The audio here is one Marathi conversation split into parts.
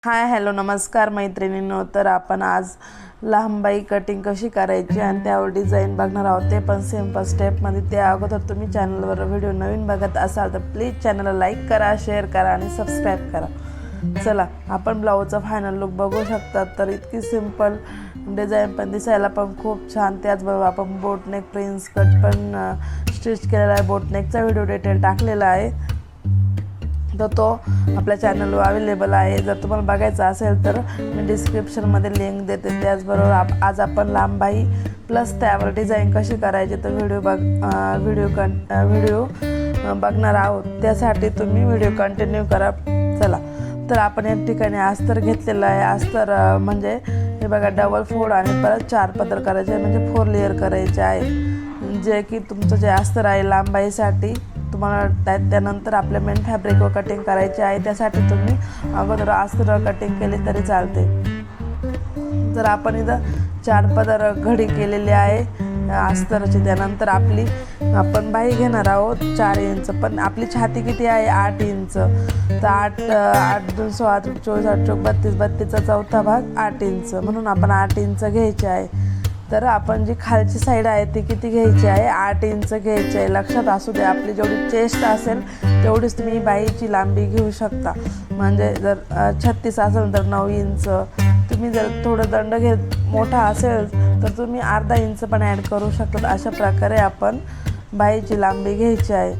हाय हॅलो नमस्कार मैत्रिणींनो. तर आपण आज लांबबाई कटिंग कशी करायची आणि त्यावर डिझाईन बघणार आहोत, ते पण सिंपल स्टेपमध्ये. त्या अगोदर तुम्ही चॅनलवर व्हिडिओ नवीन बघत असाल तर प्लीज चॅनलला लाईक करा, शेअर करा आणि सबस्क्राईब करा. चला आपण ब्लाऊजचा फायनल लुक बघू शकता. तर इतकी सिंपल डिझाईन पण दिसायला पण खूप छान. त्याचबरोबर आपण बोटनेक प्रिन्स कट पण स्टिच केलेला आहे. बोटनेकचा व्हिडिओ डिटेल टाकलेला आहे, तर तो आपल्या चॅनलवर अवेलेबल आहे. जर तुम्हाला बघायचा असेल तर मी डिस्क्रिप्शनमध्ये लिंक देते. त्याचबरोबर आज आपण लांबबाई प्लस त्यावर डिझाईन कशी करायची तर व्हिडिओ बघणार आहोत. त्यासाठी तुम्ही व्हिडिओ कंटिन्यू करा. चला तर आपण या ठिकाणी अस्तर घेतलेलं आहे. अस्तर म्हणजे हे बघा डबल फोल्ड आणि परत 4 पदर करायचे आहे, म्हणजे 4 लेअर करायचे आहे. जे की तुमचं जे अस्तर आहे लांबबाईसाठी तुम्हाला त्यानंतर आपल्या मेन फॅब्रिकवर कटिंग करायचे आहे. त्यासाठी तुम्ही अगोदर अस्तर कटिंग केले तरी चालते. तर आपण इथं 4 पदर घडी केलेली आहे अस्तरची. त्यानंतर आपण बाही घेणार आहोत 4 इंच. पण आपली छाती किती आहे 8 इंच. तर 8 2 16 24 8 32 32चा चौथा भाग 8 इंच, म्हणून आपण 8 इंच घ्यायचे आहे. तर आपण जी खालची साईड आहे ती किती घ्यायची आहे 8 इंच घ्यायची आहे. लक्षात असू दे, आपली जेवढी चेस्ट असेल तेवढीच तुम्ही बाहीची लांबी घेऊ शकता. म्हणजे जर 36 असेल तर 9 इंच. तुम्ही जर थोडं दंड मोठा असेल तर तुम्ही अर्धा इंच पण ॲड करू शकता. अशा प्रकारे आपण बाहीची लांबी घ्यायची आहे.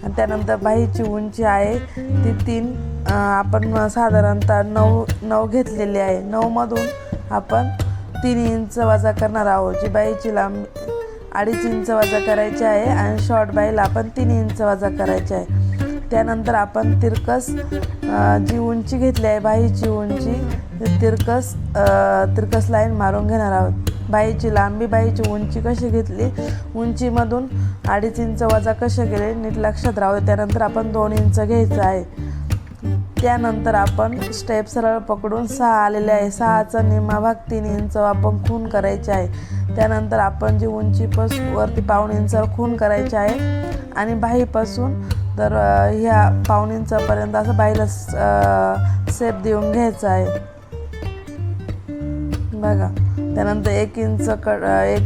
आणि त्यानंतर बाहीची उंची आहे ती 3 आपण साधारणतः 9 घेतलेली आहे. 9मधून आपण 3 इंच वजा करणार आहोत. जी बाहीची लांबी 2.5 इंच वजा करायची आहे आणि शॉर्ट बाहीला आपण 3 इंच वजा करायची आहे. त्यानंतर आपण तिरकस जी उंची घेतली आहे बाहीची उंची तिरकस लाईन मारून घेणार आहोत. बाहीची लांबी बाहीची उंची कशी घेतली, उंचीमधून 2.5 इंच वजा कसे केले नीट लक्षात राहू. त्यानंतर आपण 2 इंच घ्यायचं आहे. त्यानंतर आपण स्टेप सरळ पकडून 6 आलेले आहे. 6चा निम्मा भाग 3 इंच आपण खून करायचे आहे. त्यानंतर आपण जी उंचीपासून वरती 1.5 इंचावर खून करायचे आहे आणि बाहीपासून तर ह्या 1.5 इंचापर्यंत असं बाहीला शेप देऊन घ्यायचं आहे बघा. त्यानंतर 1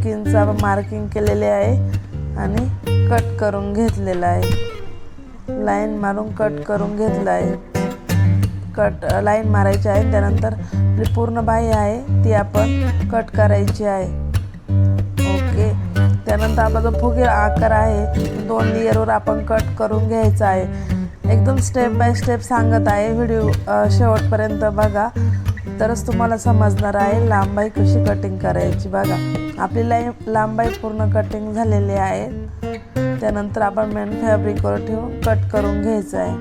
इंच मार्किंग केलेले आहे आणि कट करून घेतलेलं आहे. लाईन मारून कट करून घेतलं आहे. लाईन मारायची आहे. त्यानंतर आपली पूर्ण बाही आहे ती आपण कट करायची आहे. ओके. त्यानंतर आपला जो फुगे आकार आहे 2 लेअरवर आपण कट करून घ्यायचा आहे. एकदम स्टेप बाय स्टेप सांगत आहे. व्हिडिओ शेवटपर्यंत बघा तरच तुम्हाला समजणार आहे लांबबाई कशी कटिंग करायची. बघा आपली लांबबाई पूर्ण कटिंग झालेली आहे. त्यानंतर आपण मेन फॅब्रिकवर ठेवून कट करून घ्यायचं आहे.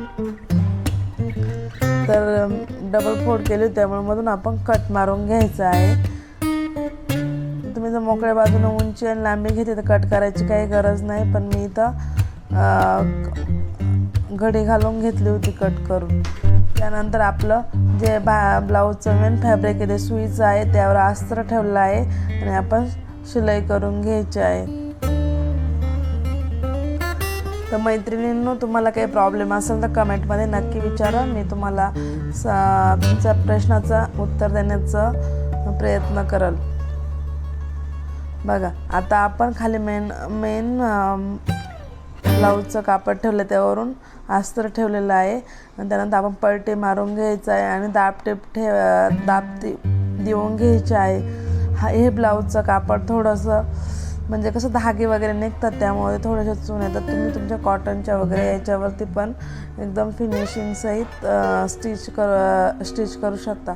तर डबल फोल्ड केली त्यामुळे मधून आपण कट मारून घ्यायचं आहे. तुम्ही जर मोकळ्या बाजूने उंची आणि लांबी घेतली तर कट करायची काही गरज नाही. पण मी इथं घडी घालून घेतली होती कट करून. त्यानंतर आपलं जे ब्लाऊजचं मेन फॅब्रिक आहे ते सुईचं आहे, त्यावर अस्तर ठेवलं आहे आणि आपण शिलाई करून घ्यायची आहे. तर मैत्रिणींनो, तुम्हाला काही प्रॉब्लेम असेल तर कमेंटमध्ये नक्की विचारा. मी तुम्हाला तुमच्या प्रश्नाचं उत्तर देण्याचा प्रयत्न करेल. बघा आता आपण खाली मेन ब्लाऊजचं कापड ठेवलं त्यावरून अस्तर ठेवलेलं आहे. आणि त्यानंतर आपण पलटी मारून घ्यायचं आहे आणि दाब देऊन घ्यायचे आहे. हे ब्लाऊजचं कापड थोडंसं म्हणजे कसं धागे वगैरे निघतात त्यामुळे थोडेसे चून येतात. तुम्ही तुमच्या कॉटनच्या वगैरे याच्यावरती पण एकदम फिनिशिंग सहित स्टिच करू शकता.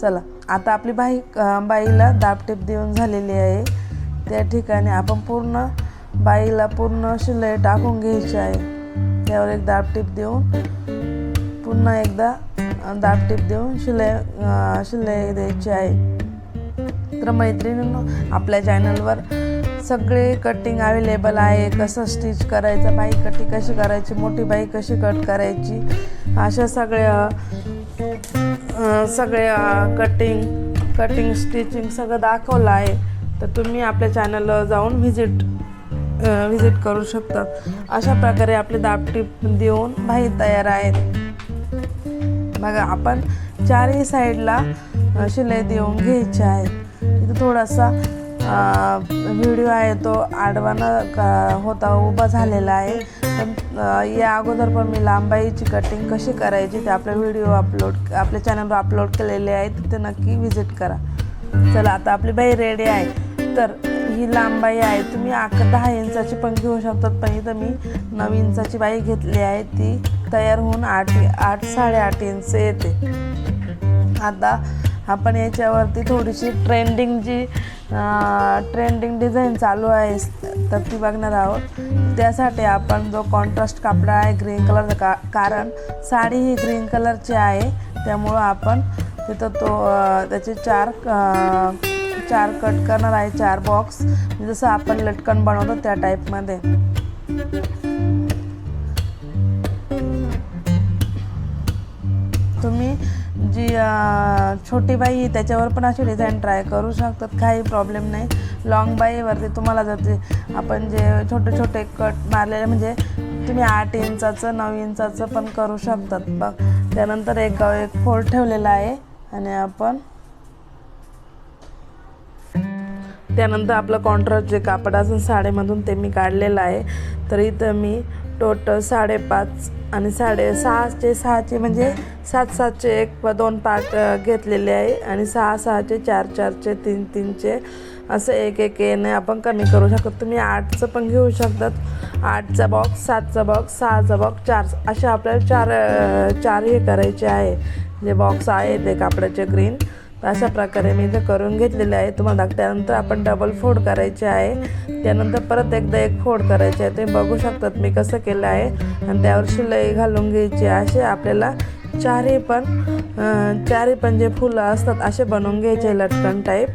चला आता आपली बाईला दाबटीप देऊन झालेली आहे. त्या ठिकाणी आपण पूर्ण बाईला पूर्ण शिलाई टाकून घ्यायची आहे. त्यावर एक दाबटीप देऊन पुन्हा एकदा दाबटीप देऊन शिलाई द्यायची आहे. तर मैत्रिणींनो, आपल्या चॅनलवर सगळे कटिंग अवेलेबल आहे. कसं स्टिच करायचं, बाही कटिंग कशी करायची, मोठी बाही कशी कट करायची, अशा सगळ्या कटिंग स्टिचिंग सगळं दाखवलं आहे. तर तुम्ही आपल्या चॅनलवर जाऊन व्हिजिट करू शकता. अशा प्रकारे आपले दाबटीप देऊन बाही तयार आहेत. बघा आपण चारही साईडला शिलाई देऊन घ्यायची आहे. इथं थोडासा व्हिडिओ आहे तो आडवाना होता, उभा झालेला आहे. पण या अगोदर पण मी लांबाईची कटिंग कशी करायची ते आपले व्हिडिओ आपल्या चॅनलवर अपलोड केलेले आहे, तिथे नक्की व्हिजिट करा. चला आता आपली बाई रेडी आहे. तर ही लांबाई आहे, तुम्ही 10 इंचाची पण घेऊ शकतात, पण इथं मी 9 इंचाची बाई घेतली आहे. ती तयार होऊन 8-8.5 इंच येते. आता आपण याच्यावरती थोडीशी ट्रेंडिंग डिझाईन चालू आहे तर ती बघणार आहोत. त्यासाठी आपण जो कॉन्ट्रास्ट कापड आहे ग्रीन कलरचा, कारण साडी ही ग्रीन कलरची आहे, त्यामुळं आपण तिथं त्याचे चार कट करणार आहे, 4 बॉक्स, जसं आपण लटकन बनवतो त्या टाईपमध्ये. तुम्ही जी छोटी बाई त्याच्यावर पण अशी डिझाईन ट्राय करू शकतात, काही प्रॉब्लेम नाही. लॉंग बाईवरती तुम्हाला जर ते आपण जे छोटे छोटे कट मारलेले, म्हणजे तुम्ही 8 इंचाचं 9 इंचाचं पण करू शकतात. बघ त्यानंतर एक फोल्ड ठेवलेला आहे आणि आपण त्यानंतर आपलं कॉन्ट्रास्ट जे कापड असून साडीमधून ते मी काढलेलं आहे. तर इथं मी टोटल 5.5 आणि 6.5चे 6चे म्हणजे 7-7चे 1 व 2 पार्ट घेतलेले आहे आणि 6-6चे 4-4चे 3-3चे असं एक येणे आपण कमी करू शकतो. तुम्ही 8चं पण घेऊ शकतात, 8चा बॉक्स, 7चा बॉक्स, 6चा बॉक्स, 4 असे आपल्याला चार हे करायचे आहे. जे बॉक्स आहे ते कापडाचे ग्रीन, तर अशा प्रकारे मी इथे करून घेतलेले आहे. तुम्हाला त्यानंतर आपण डबल फोल्ड करायचे आहे, त्यानंतर परत एकदा एक फोल्ड करायचे आहे. तुम्ही बघू शकतात मी कसं केलं आहे आणि त्यावर शिलाई घालून घ्यायची. असे आपल्याला चारही पण जे फुलं असतात असे बनवून घ्यायचे लटकन टाईप.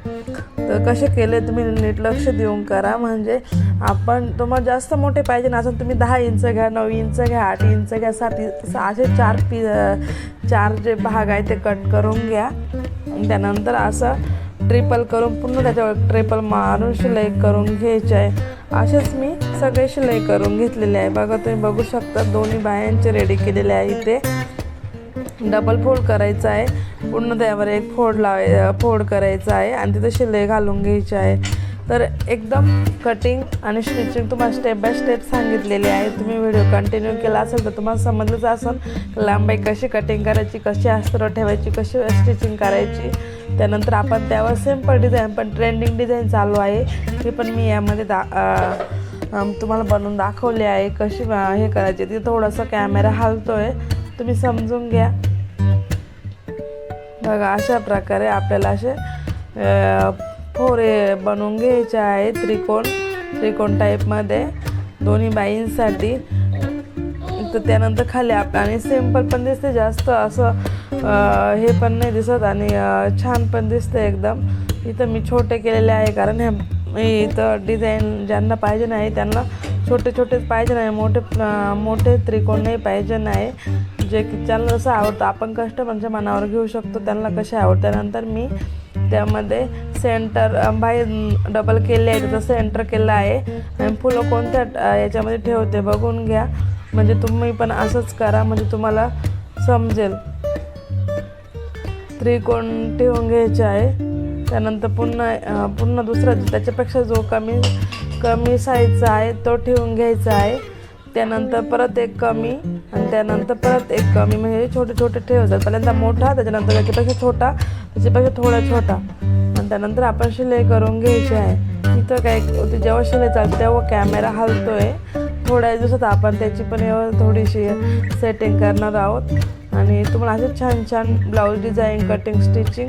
तर कसे केले तुम्ही नीट लक्ष देऊन करा, म्हणजे आपण तुम्हाला जास्त मोठे पाहिजे ना असं तुम्ही 10 इंच घ्या, 9 इंच घ्या, 8 इंच घ्या, 7 असे 4 जे भाग आहे ते कट करून घ्या. त्यानंतर असं ट्रिपल करून पुन्हा त्याच्यावर ट्रिपल मारून शिलाई करून घ्यायची आहे. असेच मी सगळे शिलाई करून घेतलेले आहे. बघा तुम्ही बघू शकता दोन्ही बायांचे रेडी केलेले आहे. इथे डबल फोल्ड करायचं आहे, पूर्ण त्यावर एक फोल्ड करायचा आहे आणि तिथे शिलाई घालून घ्यायची आहे. तर एकदम कटिंग आणि स्टिचिंग तुम्हाला स्टेप बाय स्टेप सांगितलेली आहे. तुम्ही व्हिडिओ कंटिन्यू केला असेल तर तुम्हाला समजलंच असेल लांबाई कशी कटिंग करायची, कशी अस्तर ठेवायची, कशी स्टिचिंग करायची. त्यानंतर आपण त्यावर सिम्पल डिझाईन पण ट्रेंडिंग डिझाईन चालू आहे, हे पण मी यामध्ये तुम्हाला बनवून दाखवले आहे कशी हे करायची. तिथे थोडासा कॅमेरा हलतोय, तुम्ही समजून घ्या. बघा अशा प्रकारे आपल्याला असे फोरे बनवून घ्यायचे आहे त्रिकोण टाईपमध्ये दोन्ही बाईंसाठी. तर त्यानंतर खाली आणि सिम्पल पण दिसते, जास्त असं हे पण नाही दिसत आणि छान पण दिसते एकदम. इथं मी छोटे केलेले आहे, कारण हे इथं डिझाईन ज्यांना पाहिजे नाही त्यांना छोटे छोटेच पाहिजे नाही, मोठे त्रिकोण नाही पाहिजे नाही. जे की ज्यांना जसं आवडतं आपण कस्टमरच्या मनावर घेऊ शकतो, त्यांना कसे आवडतं. त्यानंतर मी त्यामध्ये सेंटर बाहेर डबल केले आहे, त्याचं सेंटर केलं आहे आणि फुलं कोणत्या याच्यामध्ये ठेवते बघून घ्या, म्हणजे तुम्ही पण असंच करा, म्हणजे तुम्हाला समजेल. त्रिकोण ठेवून घ्यायचे आहे. त्यानंतर पुन्हा दुसरा त्याच्यापेक्षा जो कमी साईजचा आहे तो ठेवून घ्यायचा आहे. त्यानंतर परत एक कमी आणि त्यानंतर परत एक कमी, म्हणजे छोटे छोटे ठेवतात. पहिल्यांदा मोठा, त्याच्यानंतर त्याच्यापेक्षा छोटा, त्याच्यापेक्षा थोडा छोटा आणि त्यानंतर आपण शिलाई करून घ्यायची आहे. इथं काय जेव्हा शिलाई चालते तेव्हा कॅमेरा हलतोय. थोड्या दिवसात आपण त्याची पण थोडीशी सेटिंग करणार आहोत आणि तुम्हाला असे छान छान ब्लाऊज डिझाईन कटिंग स्टिचिंग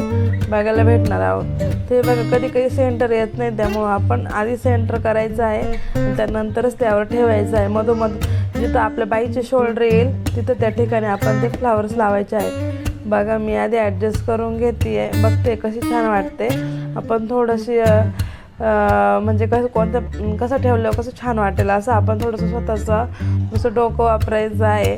बघायला भेटणार आहोत. ते बघा कधी कधी सेंटर येत नाही, त्यामुळं आपण आधी सेंटर करायचं आहे आणि त्यानंतरच त्यावर ठेवायचं आहे. मधोमध जिथं आपल्या बाईचे शोल्डर येईल तिथं त्या ठिकाणी आपण ते फ्लावर्स लावायचे आहे. बघा मी आधी ॲडजस्ट करून घेते आहे, बघते कशी छान वाटते. आपण थोडीशी म्हणजे कसं ठेवलं कसं छान वाटेल असं आपण थोडंसं स्वतःचं जसं डोकं वापरायचं आहे.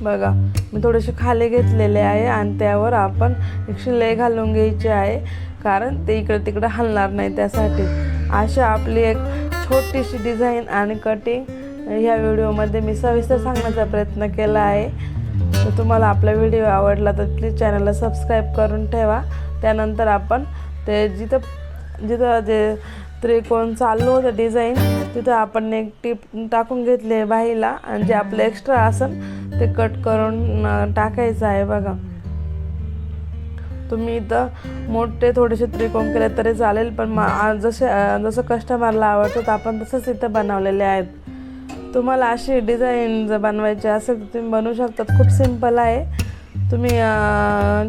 बघा मी थोडेसे खाली घेतलेले आहे आणि त्यावर आपण एक शिलाई घालून घ्यायची आहे, कारण ते इकडे तिकडे हलणार नाही त्यासाठी. अशा आपली एक छोटीशी डिझाईन आणि कटिंग ह्या व्हिडिओमध्ये मी सविस्तर सांगण्याचा प्रयत्न केला आहे. तर तुम्हाला आपला व्हिडिओ आवडला तर प्लीज चॅनलला सबस्क्राईब करून ठेवा. त्यानंतर आपण ते जिथं जे त्रिकोण चालू होतं डिझाईन तिथं आपण एक टीप टाकून घेतली आहे बाहीला आणि जे आपलं एक्स्ट्रा असेल ते कट करून टाकायचं आहे. बघा तुम्ही इथं मोठे थोडेसे त्रिकोण केले तरी चालेल, पण जसं कस्टमरला आवडतं तर आपण तसंच इथं बनवलेले आहेत. तुम्हाला अशी डिझाईन जर बनवायची असेल तर तुम्ही बनवू शकतात. खूप सिंपल आहे. तुम्ही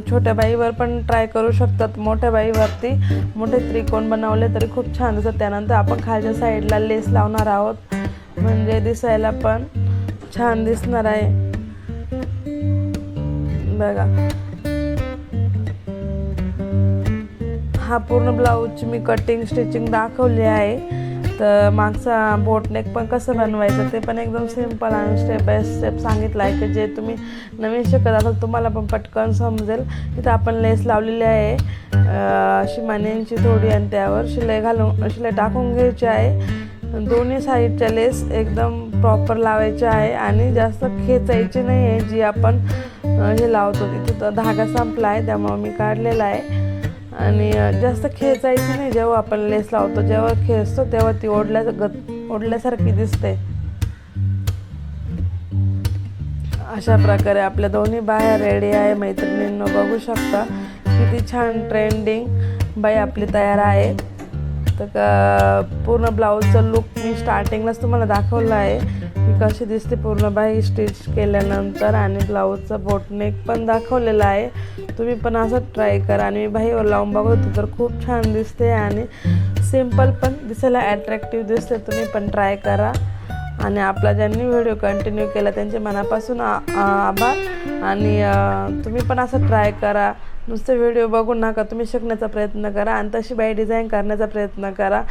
छोट्या बाईवर पण ट्राय करू शकतात. मोठ्या बाईवरती मोठे त्रिकोण बनवले तरी खूप छान दिसतात. त्यानंतर आपण खालच्या साईडला लेस लावणार आहोत म्हणजे दिसायला पण छान दिसणार आहे. बघा हा पूर्ण ब्लाऊजची मी कटिंग स्टिचिंग दाखवली आहे. तर मागचा बोटनेक पण कसं बनवायचं ते पण एकदम सिंपल आणि स्टेप बाय स्टेप सांगितलं आहे की जे तुम्ही नवीन शिकत असाल तुम्हाला पण पटकन समजेल. इथं आपण लेस लावलेली आहे अशी मानेंची थोडी आणि त्यावर शिलाई टाकून घ्यायची आहे. दोन्ही साईडच्या लेस एकदम प्रॉपर लावायची आहे आणि जास्त खेचायची नाही आहे. जी आपण हे लावतो तिथं धागा संपला आहे त्यामुळे मी काढलेला आहे. आणि जास्त खेचायची नाही. जेव्हा आपण लेस लावतो जेव्हा खेचतो तेव्हा ती ओढल्यासारखी दिसते. अशा प्रकारे आपल्या दोन्ही बाया रेडी आहे. मैत्रिणींनो बघू शकता किती छान ट्रेंडिंग बाई आपली तयार आहे. तर पूर्ण ब्लाऊजचं लुक मी स्टार्टिंगलाच तुम्हाला दाखवलं आहे की कशी दिसते पूर्ण बाई स्टिच केल्यानंतर आणि ब्लाऊजचं बोटनेक पण दाखवलेलं आहे. तुम्ही पण असं ट्राय करा आणि मी बाईवर लावून बघतो तर खूप छान दिसते आणि सिंपल पण दिसायला ॲट्रॅक्टिव्ह दिसते. तुम्ही पण ट्राय करा आणि आपला ज्यांनी व्हिडिओ कंटिन्यू केला त्यांचे मनापासून आभार. आणि तुम्ही पण असं ट्राय करा. नुसते व्हिडिओ बघून नका, तुम्ही शिकण्याचा प्रयत्न करा आणि तशी बाई डिझाईन करण्याचा प्रयत्न करा.